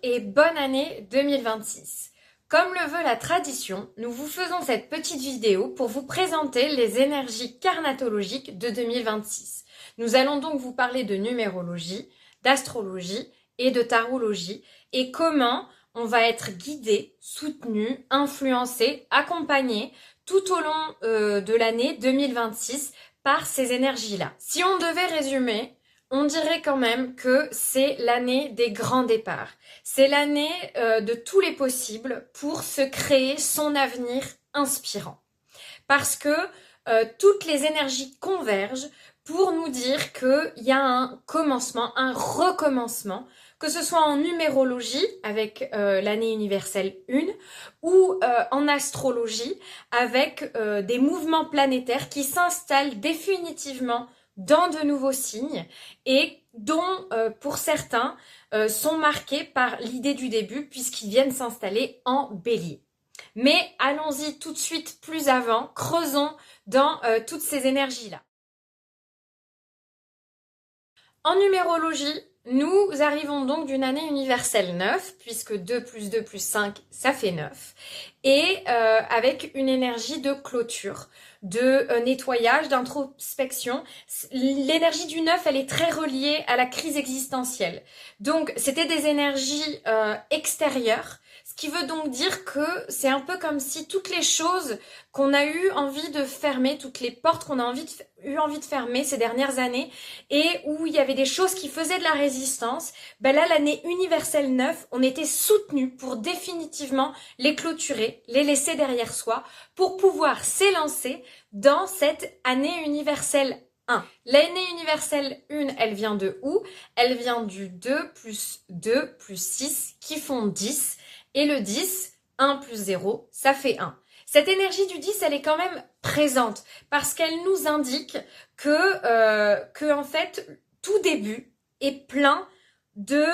et bonne année 2026. Comme le veut la tradition, nous vous faisons cette petite vidéo pour vous présenter les énergies carnatologiques de 2026. Nous allons donc vous parler de numérologie, d'astrologie et de tarologie et comment on va être guidé, soutenu, influencé, accompagné tout au long de l'année 2026 par ces énergies-là. Si on devait résumer, on dirait quand même que c'est l'année des grands départs. C'est l'année de tous les possibles pour se créer son avenir inspirant. Parce que toutes les énergies convergent pour nous dire qu'il y a un commencement, un recommencement, que ce soit en numérologie avec l'année universelle 1 ou en astrologie avec des mouvements planétaires qui s'installent définitivement dans de nouveaux signes et dont pour certains sont marqués par l'idée du début puisqu'ils viennent s'installer en bélier. Mais allons-y tout de suite plus avant, creusons dans toutes ces énergies-là. En numérologie, nous arrivons donc d'une année universelle 9, puisque 2 plus 2 plus 5, ça fait 9, et avec une énergie de clôture, de nettoyage, d'introspection. L'énergie du 9, elle est très reliée à la crise existentielle. Donc, c'était des énergies extérieures, ce qui veut donc dire que c'est un peu comme si toutes les choses qu'on a eu envie de fermer, toutes les portes qu'on a eu envie de fermer ces dernières années, et où il y avait des choses qui faisaient de la résistance, ben là, l'année universelle 9, on était soutenu pour définitivement les clôturer, les laisser derrière soi, pour pouvoir s'élancer dans cette année universelle 1. L'année universelle 1, elle vient de où? Elle vient du 2 plus 6 qui font 10. Et le 10, 1 plus 0, ça fait 1. Cette énergie du 10, elle est quand même présente parce qu'elle nous indique que en fait, tout début est plein de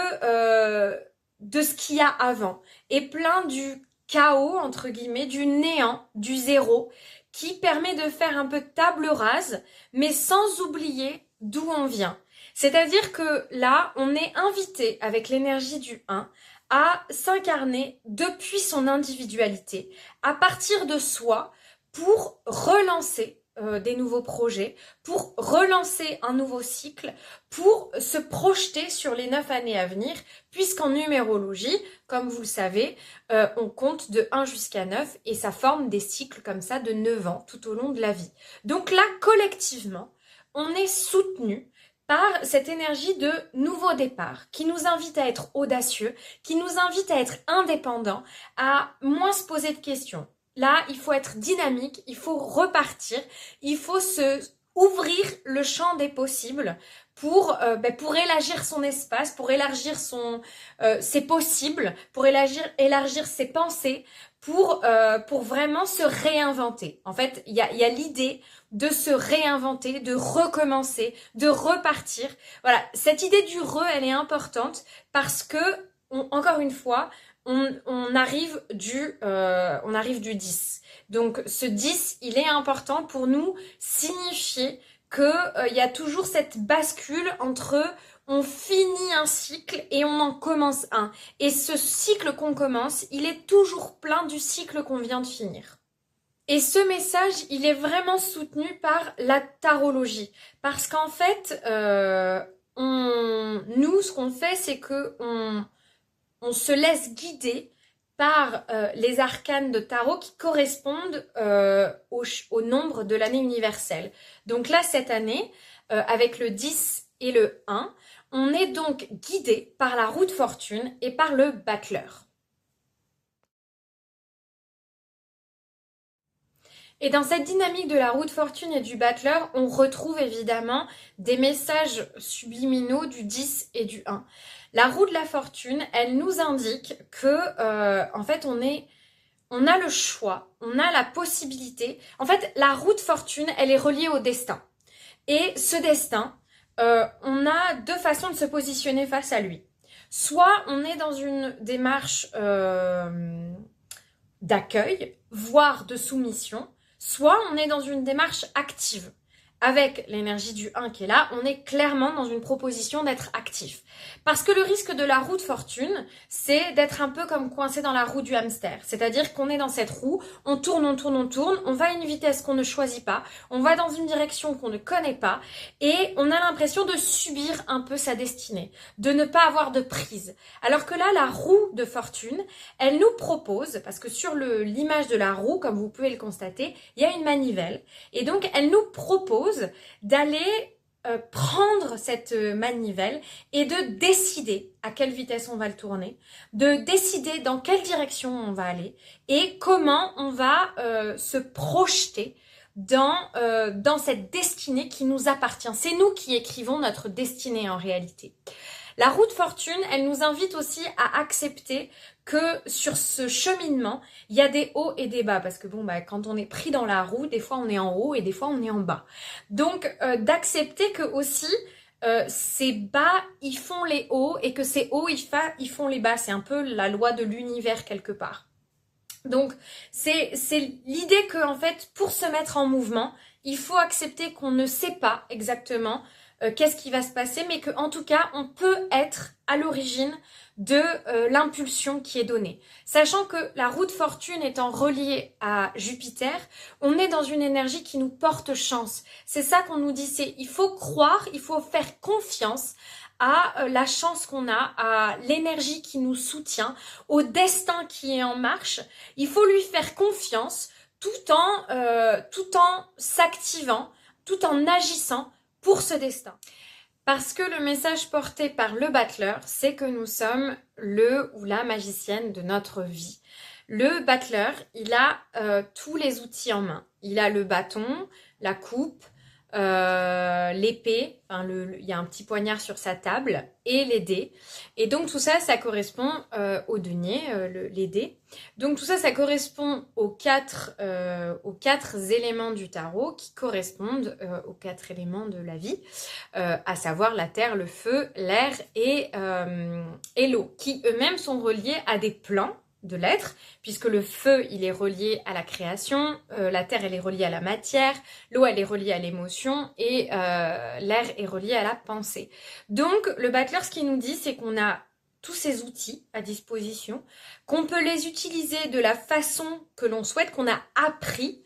ce qu'il y a avant, est plein du chaos, entre guillemets, du néant, du zéro, qui permet de faire un peu de table rase, mais sans oublier d'où on vient. C'est-à-dire que là, on est invité avec l'énergie du 1 à s'incarner depuis son individualité, à partir de soi, pour relancer des nouveaux projets, pour relancer un nouveau cycle, pour se projeter sur les 9 années à venir, puisqu'en numérologie, comme vous le savez, on compte de 1 jusqu'à 9 et ça forme des cycles comme ça de 9 ans tout au long de la vie. Donc là, collectivement, on est soutenu par cette énergie de nouveau départ qui nous invite à être audacieux, qui nous invite à être indépendants, à moins se poser de questions. Là, il faut être dynamique, il faut repartir, il faut se ouvrir le champ des possibles pour élargir son espace, pour élargir ses possibles, pour élargir ses pensées, pour vraiment se réinventer. En fait, il y a l'idée de se réinventer, de recommencer, de repartir. Voilà, cette idée du elle est importante parce que, encore une fois, on arrive du 10. Donc ce 10, il est important pour nous signifier qu'il y a toujours cette bascule entre on finit un cycle et on en commence un. Et ce cycle qu'on commence, il est toujours plein du cycle qu'on vient de finir. Et ce message, il est vraiment soutenu par la tarologie. Parce qu'en fait, nous, ce qu'on fait, c'est que on se laisse guider par les arcanes de tarot qui correspondent au nombre de l'année universelle. Donc là, cette année, avec le 10 et le 1, on est donc guidé par la roue de fortune et par le battleur. Et dans cette dynamique de la roue de fortune et du battleur, on retrouve évidemment des messages subliminaux du 10 et du 1. La roue de la fortune, elle nous indique que, en fait, on a le choix, on a la possibilité. En fait, la roue de fortune, elle est reliée au destin. Et ce destin, on a deux façons de se positionner face à lui. Soit on est dans une démarche d'accueil, voire de soumission, soit on est dans une démarche active. avec l'énergie du 1 qui est là, on est clairement dans une proposition d'être actif. Parce que le risque de la roue de fortune, c'est d'être un peu comme coincé dans la roue du hamster. C'est-à-dire qu'on est dans cette roue, on tourne, on tourne, on tourne, on va à une vitesse qu'on ne choisit pas, on va dans une direction qu'on ne connaît pas, et on a l'impression de subir un peu sa destinée, de ne pas avoir de prise. Alors que là, la roue de fortune, elle nous propose, parce que sur l'image de la roue, comme vous pouvez le constater, il y a une manivelle, et donc elle nous propose d'aller prendre cette manivelle et de décider à quelle vitesse on va le tourner, de décider dans quelle direction on va aller et comment on va se projeter dans cette destinée qui nous appartient. C'est nous qui écrivons notre destinée en réalité. La roue de fortune, elle nous invite aussi à accepter que sur ce cheminement, il y a des hauts et des bas. Parce que bon, quand on est pris dans la roue, des fois on est en haut et des fois on est en bas. Donc, d'accepter que aussi, ces bas, ils font les hauts et que ces hauts, ils font les bas. C'est un peu la loi de l'univers quelque part. Donc, c'est l'idée que, en fait, pour se mettre en mouvement, il faut accepter qu'on ne sait pas exactement qu'est-ce qui va se passer, mais qu'en tout cas, on peut être à l'origine de l'impulsion qui est donnée. Sachant que la roue de fortune étant reliée à Jupiter, on est dans une énergie qui nous porte chance. C'est ça qu'on nous dit, c'est il faut croire, il faut faire confiance à la chance qu'on a, à l'énergie qui nous soutient, au destin qui est en marche. Il faut lui faire confiance tout en s'activant, tout en agissant pour ce destin. Parce que le message porté par le battleur, c'est que nous sommes le ou la magicienne de notre vie. Le battleur, il a tous les outils en main. Il a le bâton, la coupe, l'épée, il y a un petit poignard sur sa table et les dés. Et donc tout ça, ça correspond au denier, les dés. Donc tout ça, ça correspond aux quatre éléments du tarot qui correspondent aux 4 éléments de la vie, à savoir la terre, le feu, l'air et l'eau, qui eux-mêmes sont reliés à des plans de l'être, puisque le feu, il est relié à la création, la terre, elle est reliée à la matière, l'eau, elle est reliée à l'émotion, et l'air est relié à la pensée. Donc, le battleur, ce qu'il nous dit, c'est qu'on a tous ces outils à disposition, qu'on peut les utiliser de la façon que l'on souhaite, qu'on a appris,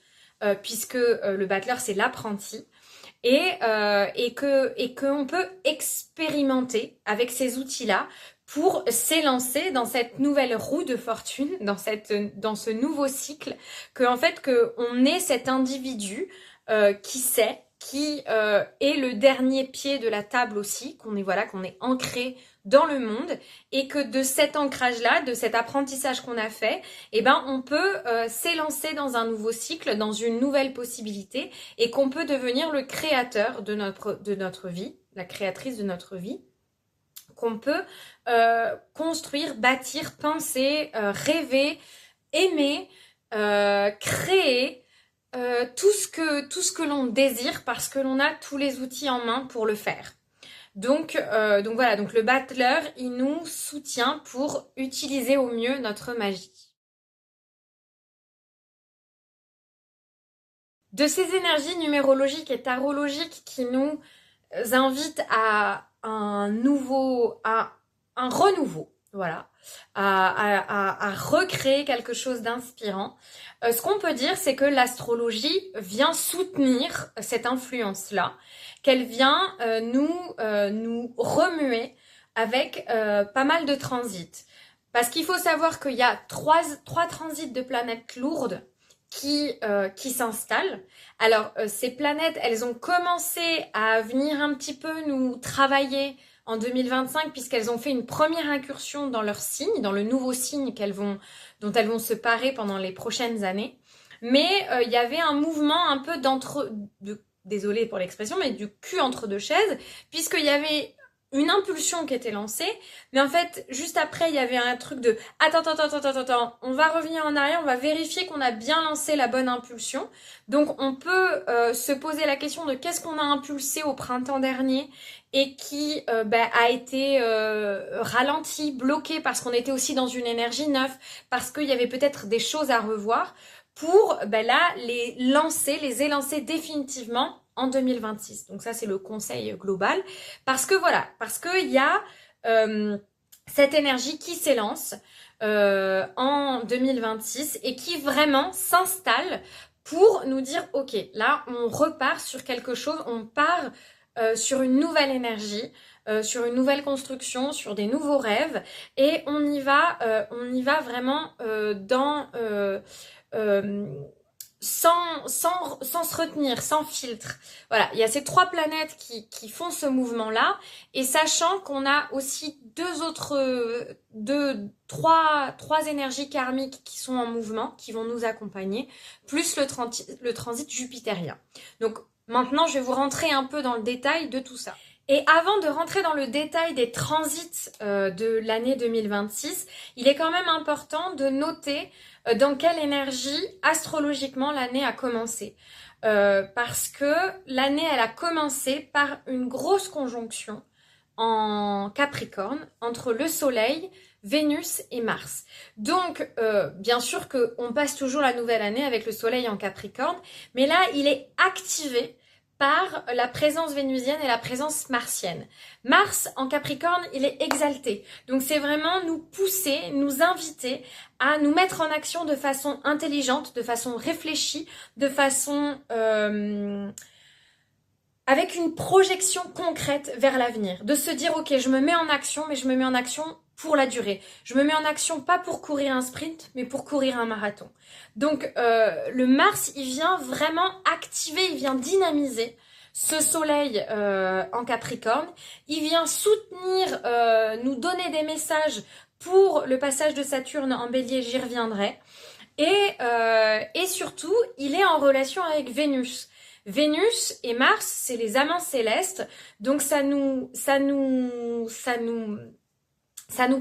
puisque le battleur, c'est l'apprenti, et qu'on peut expérimenter avec ces outils-là pour s'élancer dans cette nouvelle roue de fortune, dans ce nouveau cycle, en fait qu'on est cet individu qui sait, qui est le dernier pied de la table aussi, qu'on est ancré dans le monde, et que de cet ancrage-là, de cet apprentissage qu'on a fait, on peut s'élancer dans un nouveau cycle, dans une nouvelle possibilité, et qu'on peut devenir le créateur de notre vie, la créatrice de notre vie, qu'on peut construire, bâtir, penser, rêver, aimer, créer, tout ce que l'on désire parce que l'on a tous les outils en main pour le faire. Donc voilà, donc le battleur, il nous soutient pour utiliser au mieux notre magie. De ces énergies numérologiques et tarologiques qui nous invitent à un renouveau, voilà, à recréer quelque chose d'inspirant. Ce qu'on peut dire, c'est que l'astrologie vient soutenir cette influence-là, qu'elle vient nous remuer avec pas mal de transits. Parce qu'il faut savoir qu'il y a trois transits de planètes lourdes qui s'installent. Alors, ces planètes, elles ont commencé à venir un petit peu nous travailler en 2025 puisqu'elles ont fait une première incursion dans leur signe, dans le nouveau signe dont elles vont se parer pendant les prochaines années. Mais il y avait un mouvement un peu désolée pour l'expression, mais du cul entre deux chaises, puisqu'il y avait une impulsion qui était lancée, mais en fait, juste après, il y avait un truc de « Attends, on va revenir en arrière, on va vérifier qu'on a bien lancé la bonne impulsion. » Donc, on peut se poser la question de qu'est-ce qu'on a impulsé au printemps dernier et qui a été ralenti, bloqué, parce qu'on était aussi dans une énergie neuve, parce qu'il y avait peut-être des choses à revoir, pour là, les élancer définitivement en 2026. Donc ça, c'est le conseil global. Parce que voilà, parce qu'il y a cette énergie qui s'élance en 2026 et qui vraiment s'installe pour nous dire, ok, là, on repart sur quelque chose, on part sur une nouvelle énergie, sur une nouvelle construction, sur des nouveaux rêves, et on y va vraiment dans sans se retenir, sans filtre. Voilà, il y a ces 3 planètes qui font ce mouvement-là, et sachant qu'on a aussi trois énergies karmiques qui sont en mouvement, qui vont nous accompagner, plus le transit jupitérien. Donc maintenant, je vais vous rentrer un peu dans le détail de tout ça. Et avant de rentrer dans le détail des transits de l'année 2026, il est quand même important de noter dans quelle énergie astrologiquement l'année a commencé. Parce que l'année, elle a commencé par une grosse conjonction en Capricorne entre le Soleil, Vénus et Mars. Donc, bien sûr qu'on passe toujours la nouvelle année avec le Soleil en Capricorne, mais là, il est activé par la présence vénusienne et la présence martienne. Mars en Capricorne, il est exalté. Donc c'est vraiment nous pousser, nous inviter à nous mettre en action de façon intelligente, de façon réfléchie, de façon avec une projection concrète vers l'avenir. De se dire, ok, je me mets en action, mais je me mets en action pour la durée. Je me mets en action pas pour courir un sprint, mais pour courir un marathon. Donc le Mars, il vient vraiment activer, il vient dynamiser ce soleil en Capricorne. Il vient soutenir, nous donner des messages pour le passage de Saturne en Bélier, j'y reviendrai. Et surtout, il est en relation avec Vénus. Vénus et Mars, c'est les amants célestes, donc ça nous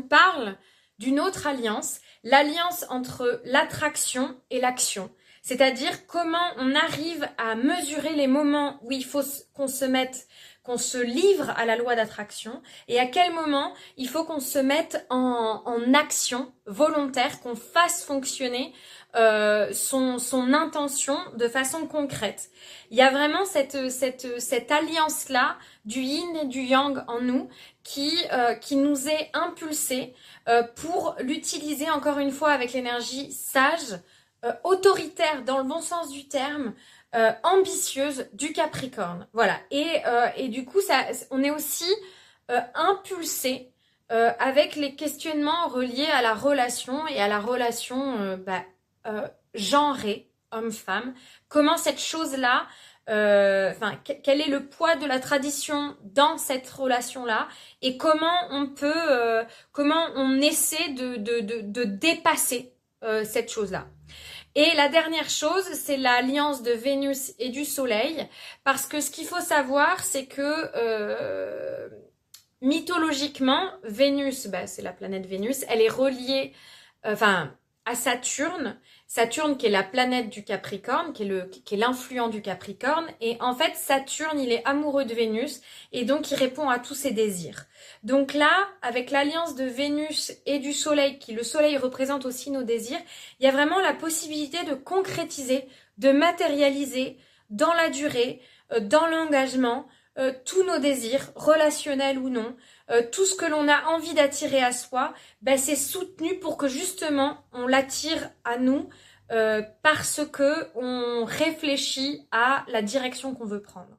parle d'une autre alliance, l'alliance entre l'attraction et l'action. C'est-à-dire comment on arrive à mesurer les moments où il faut qu'on se livre à la loi d'attraction et à quel moment il faut qu'on se mette en action volontaire, qu'on fasse fonctionner son intention de façon concrète. Il y a vraiment cette alliance-là du yin et du yang en nous qui nous est impulsée pour l'utiliser encore une fois avec l'énergie sage, autoritaire dans le bon sens du terme, ambitieuse du Capricorne. Voilà. Et du coup, on est aussi impulsé avec les questionnements reliés à la relation et à la relation genrée, homme-femme. Comment cette chose-là, quel est le poids de la tradition dans cette relation-là et comment on essaie de dépasser cette chose-là. Et la dernière chose, c'est l'alliance de Vénus et du Soleil, parce que ce qu'il faut savoir, c'est que mythologiquement, Vénus, c'est la planète Vénus, elle est reliée, à Saturne. Saturne qui est la planète du Capricorne, qui est l'influent du Capricorne. Et en fait, Saturne, il est amoureux de Vénus et donc il répond à tous ses désirs. Donc là, avec l'alliance de Vénus et du Soleil, le Soleil représente aussi nos désirs, il y a vraiment la possibilité de concrétiser, de matérialiser dans la durée, dans l'engagement, tous nos désirs, relationnels ou non, tout ce que l'on a envie d'attirer à soi, c'est soutenu pour que justement on l'attire à nous parce que on réfléchit à la direction qu'on veut prendre.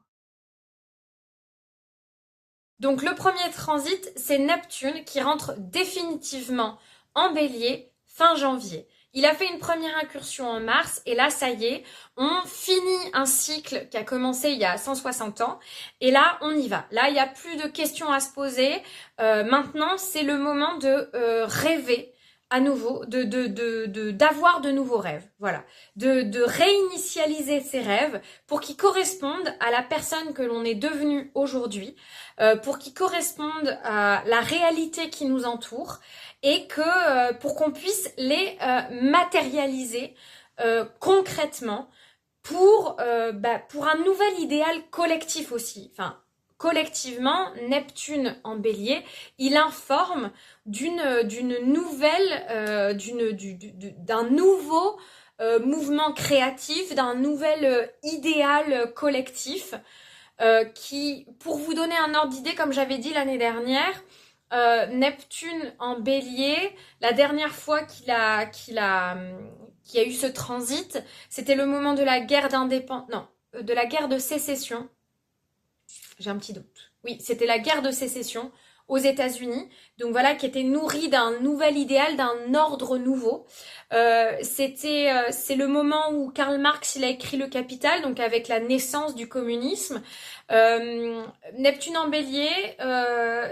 Donc le premier transit, c'est Neptune qui rentre définitivement en Bélier fin janvier. Il a fait une première incursion en mars et là, ça y est, on finit un cycle qui a commencé il y a 160 ans et là, on y va. Là, il n'y a plus de questions à se poser. Maintenant, c'est le moment de rêver à nouveau, d'avoir de nouveaux rêves. Voilà, de réinitialiser ces rêves pour qu'ils correspondent à la personne que l'on est devenu aujourd'hui, pour qu'ils correspondent à la réalité qui nous entoure et que pour qu'on puisse les matérialiser concrètement pour un nouvel idéal collectif aussi. Enfin, collectivement, Neptune en Bélier, il informe d'un nouveau mouvement créatif, d'un nouvel idéal collectif qui, pour vous donner un ordre d'idée, comme j'avais dit l'année dernière, Neptune en Bélier, la dernière fois qu'il a eu ce transit, c'était le moment de la guerre d'indépendance, non, de la guerre de sécession. J'ai un petit doute. Oui, c'était la guerre de sécession aux États-Unis, donc voilà, qui était nourrie d'un nouvel idéal, d'un ordre nouveau. C'est le moment où Karl Marx il a écrit Le Capital, donc avec la naissance du communisme. Neptune en Bélier,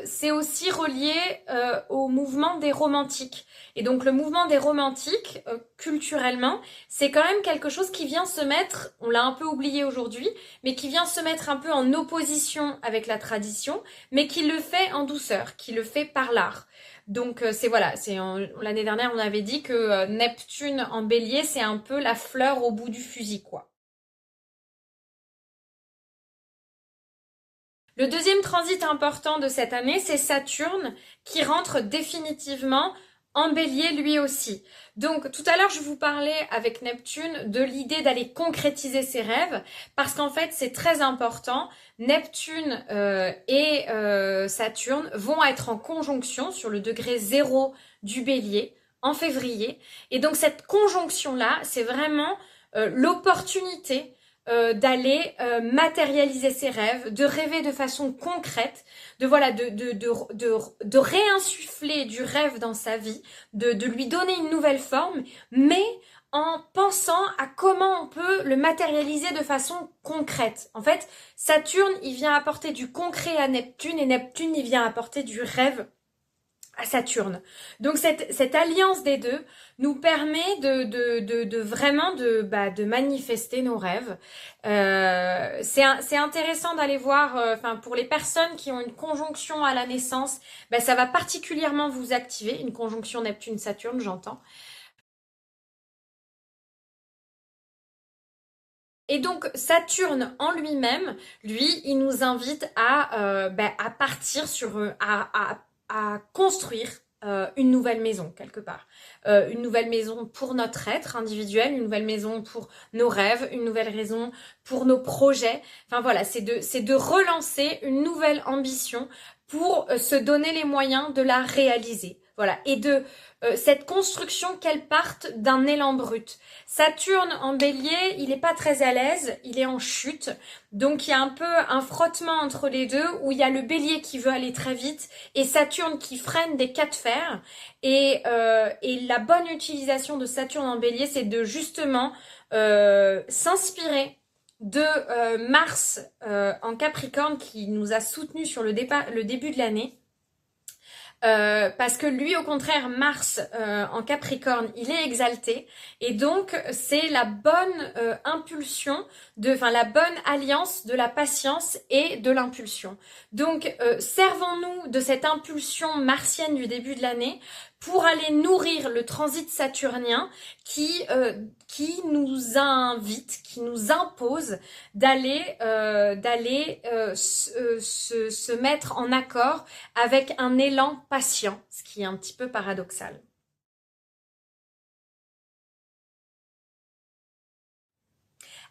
c'est aussi relié au mouvement des romantiques. Et donc le mouvement des romantiques, culturellement, c'est quand même quelque chose qui vient se mettre, on l'a un peu oublié aujourd'hui, mais qui vient se mettre un peu en opposition avec la tradition, mais qui le fait en douceur, qui le fait par l'art. Donc c'est voilà, l'année dernière on avait dit que Neptune en Bélier, c'est un peu la fleur au bout du fusil, quoi. Le deuxième transit important de cette année, c'est Saturne qui rentre définitivement en Bélier lui aussi. Donc tout à l'heure, je vous parlais avec Neptune de l'idée d'aller concrétiser ses rêves parce qu'en fait, c'est très important. Neptune et Saturne vont être en conjonction sur le degré 0 du Bélier en février. Et donc cette conjonction-là, c'est vraiment l'opportunité d'aller matérialiser ses rêves, de rêver de façon concrète, de réinsuffler du rêve dans sa vie, de lui donner une nouvelle forme, mais en pensant à comment on peut le matérialiser de façon concrète. En fait, Saturne, il vient apporter du concret à Neptune et Neptune, il vient apporter du rêve à Saturne. Donc cette alliance des deux nous permet de vraiment de manifester nos rêves. C'est intéressant d'aller voir, pour les personnes qui ont une conjonction à la naissance, ça va particulièrement vous activer, une conjonction Neptune-Saturne, j'entends. Et donc Saturne en lui-même, lui, il nous invite à partir à construire une nouvelle maison quelque part. Une nouvelle maison pour notre être individuel, une nouvelle maison pour nos rêves, une nouvelle raison pour nos projets. Enfin voilà, c'est de relancer une nouvelle ambition pour se donner les moyens de la réaliser. Voilà, et de cette construction qu'elle parte d'un élan brut. Saturne en Bélier, il n'est pas très à l'aise, il est en chute, donc il y a un peu un frottement entre les deux où il y a le Bélier qui veut aller très vite et Saturne qui freine des cas de fer. Et la bonne utilisation de Saturne en Bélier, c'est de justement s'inspirer de Mars en Capricorne qui nous a soutenus sur le début de l'année. Parce que lui, au contraire, Mars en Capricorne, il est exalté et donc c'est la bonne impulsion, la bonne alliance de la patience et de l'impulsion. Donc servons-nous de cette impulsion martienne du début de l'année pour aller nourrir le transit saturnien qui nous invite, qui nous impose d'aller se mettre en accord avec un élan patient, ce qui est un petit peu paradoxal.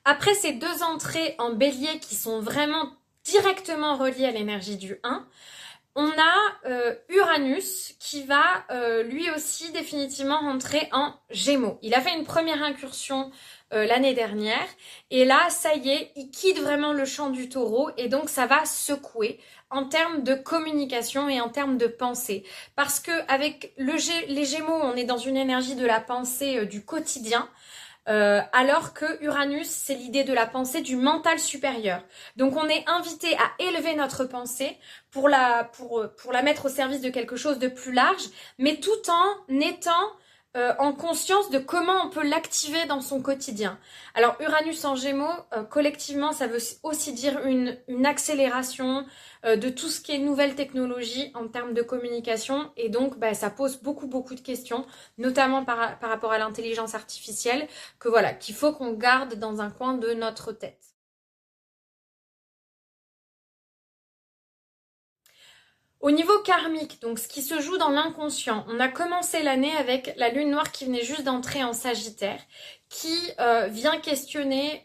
Après ces deux entrées en Bélier qui sont vraiment directement reliées à l'énergie du 1, on a Uranus qui va lui aussi définitivement rentrer en Gémeaux. Il a fait une première incursion l'année dernière et là, ça y est, il quitte vraiment le champ du Taureau et donc ça va secouer en termes de communication et en termes de pensée. Parce que avec les Gémeaux, on est dans une énergie de la pensée du quotidien. Alors que Uranus, c'est l'idée de la pensée du mental supérieur. Donc on est invité à élever notre pensée pour la mettre au service de quelque chose de plus large, mais tout en étant en conscience de comment on peut l'activer dans son quotidien. Alors Uranus en Gémeaux, collectivement, ça veut aussi dire une accélération de tout ce qui est nouvelle technologie en termes de communication et donc ça pose beaucoup de questions, notamment par rapport à l'intelligence artificielle, qu'il faut qu'on garde dans un coin de notre tête. Au niveau karmique, donc ce qui se joue dans l'inconscient, on a commencé l'année avec la lune noire qui venait juste d'entrer en Sagittaire, qui vient questionner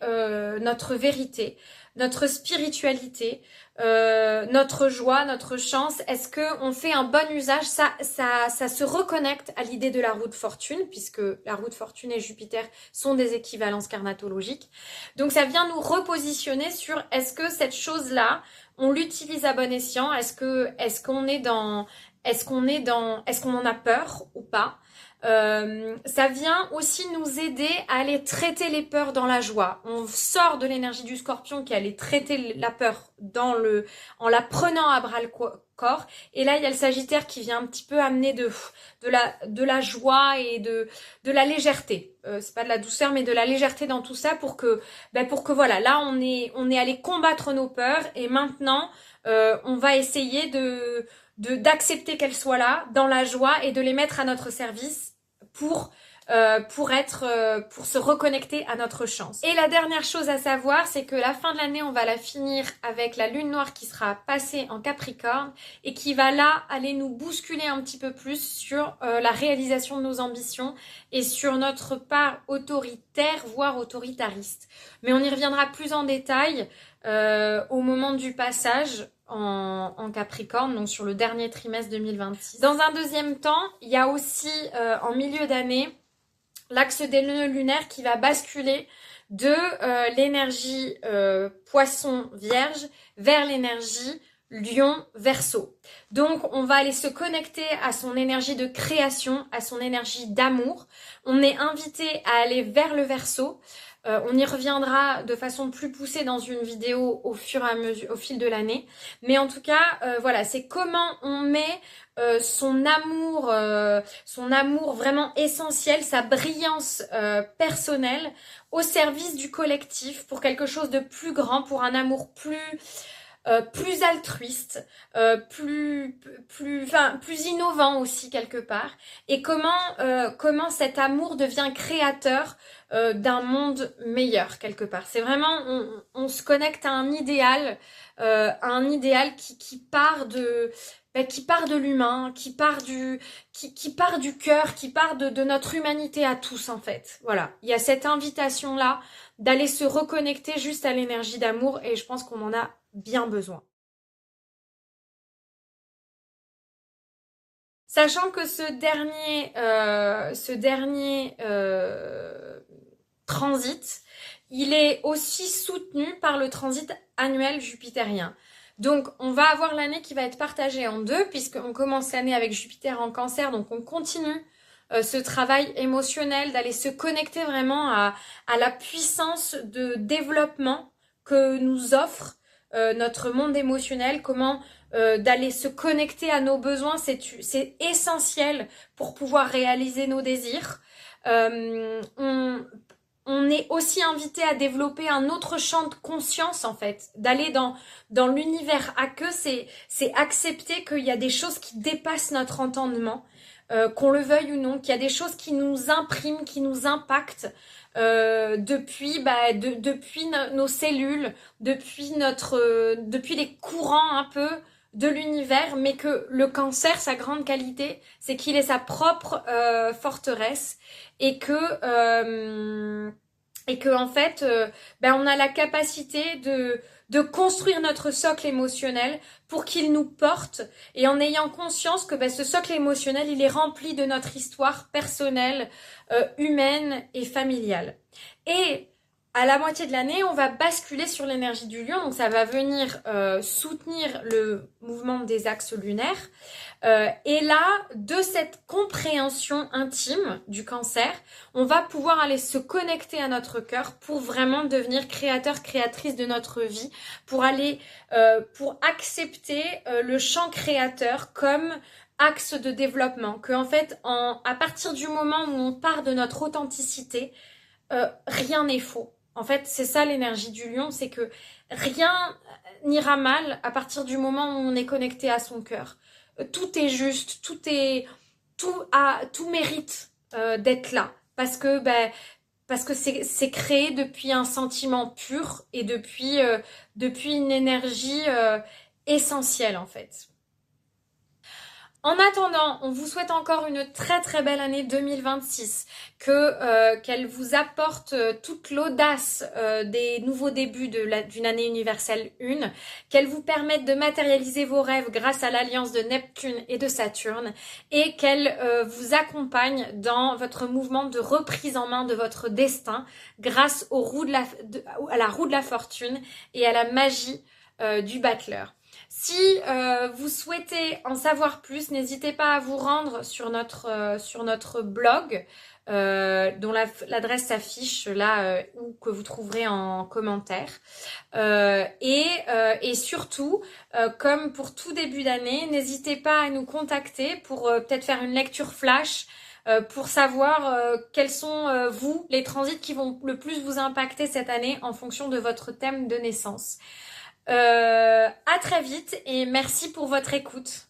notre vérité, notre spiritualité, notre joie, notre chance. Est-ce qu'on fait un bon usage? Ça se reconnecte à l'idée de la roue de fortune, puisque la roue de fortune et Jupiter sont des équivalences carnatologiques. Donc ça vient nous repositionner sur est-ce que cette chose-là, on l'utilise à bon escient? Est-ce qu'on en a peur ou pas? Ça vient aussi nous aider à aller traiter les peurs dans la joie. On sort de l'énergie du Scorpion qui allait traiter la peur en la prenant à bras le corps. Et là, il y a le Sagittaire qui vient un petit peu amener de la joie et de la légèreté. C'est pas de la douceur, mais de la légèreté dans tout ça pour que voilà, là on est allé combattre nos peurs et maintenant on va essayer d'accepter qu'elles soient là dans la joie et de les mettre à notre service pour se reconnecter à notre chance. Et la dernière chose à savoir, c'est que la fin de l'année, on va la finir avec la lune noire qui sera passée en Capricorne et qui va là aller nous bousculer un petit peu plus sur la réalisation de nos ambitions et sur notre part autoritaire, voire autoritariste. Mais on y reviendra plus en détail au moment du passage en Capricorne, donc sur le dernier trimestre 2026. Dans un deuxième temps, il y a aussi en milieu d'année l'axe des nœuds lunaires qui va basculer de l'énergie poisson vierge vers l'énergie lion verseau. Donc on va aller se connecter à son énergie de création, à son énergie d'amour. On est invité à aller vers le verseau. On y reviendra de façon plus poussée dans une vidéo au fur et à mesure, au fil de l'année. Mais en tout cas, voilà, c'est comment on met son amour vraiment essentiel, sa brillance personnelle au service du collectif pour quelque chose de plus grand, pour un amour plus altruiste, plus innovant aussi quelque part, et comment cet amour devient créateur d'un monde meilleur quelque part. C'est vraiment on se connecte à un idéal qui part de l'humain, qui part du cœur, qui part de notre humanité à tous en fait. Voilà, il y a cette invitation là d'aller se reconnecter juste à l'énergie d'amour et je pense qu'on en a bien besoin. Sachant que ce dernier transit, il est aussi soutenu par le transit annuel jupitérien. Donc on va avoir l'année qui va être partagée en deux, puisqu'on commence l'année avec Jupiter en Cancer, donc on continue ce travail émotionnel, d'aller se connecter vraiment à la puissance de développement que nous offre notre monde émotionnel, comment d'aller se connecter à nos besoins, c'est essentiel pour pouvoir réaliser nos désirs. On est aussi invité à développer un autre champ de conscience en fait, d'aller dans l'univers à que c'est accepter qu'il y a des choses qui dépassent notre entendement, qu'on le veuille ou non, qu'il y a des choses qui nous impriment, qui nous impactent depuis nos cellules, depuis les courants un peu de l'univers, mais que le Cancer, sa grande qualité, c'est qu'il est sa propre forteresse et que en fait, on a la capacité de construire notre socle émotionnel pour qu'il nous porte et en ayant conscience que ce socle émotionnel, il est rempli de notre histoire personnelle, humaine et familiale. Et à la moitié de l'année, on va basculer sur l'énergie du lion, donc ça va venir soutenir le mouvement des axes lunaires. Et là, de cette compréhension intime du Cancer, on va pouvoir aller se connecter à notre cœur pour vraiment devenir créateur, créatrice de notre vie, pour accepter le champ créateur comme axe de développement, que en fait, à partir du moment où on part de notre authenticité, rien n'est faux. En fait, c'est ça l'énergie du lion, c'est que rien n'ira mal à partir du moment où on est connecté à son cœur. Tout est juste, tout mérite d'être là parce que c'est créé depuis un sentiment pur et depuis une énergie essentielle en fait. En attendant, on vous souhaite encore une très très belle année 2026, qu'elle vous apporte toute l'audace des nouveaux débuts d'une année universelle 1, qu'elle vous permette de matérialiser vos rêves grâce à l'alliance de Neptune et de Saturne, et qu'elle vous accompagne dans votre mouvement de reprise en main de votre destin grâce à la roue de la fortune et à la magie du battleur. Si vous souhaitez en savoir plus, n'hésitez pas à vous rendre sur notre blog, dont l'adresse s'affiche là ou que vous trouverez en commentaire. Et surtout, comme pour tout début d'année, n'hésitez pas à nous contacter pour peut-être faire une lecture flash pour savoir quels sont vous les transits qui vont le plus vous impacter cette année en fonction de votre thème de naissance. À très vite et merci pour votre écoute.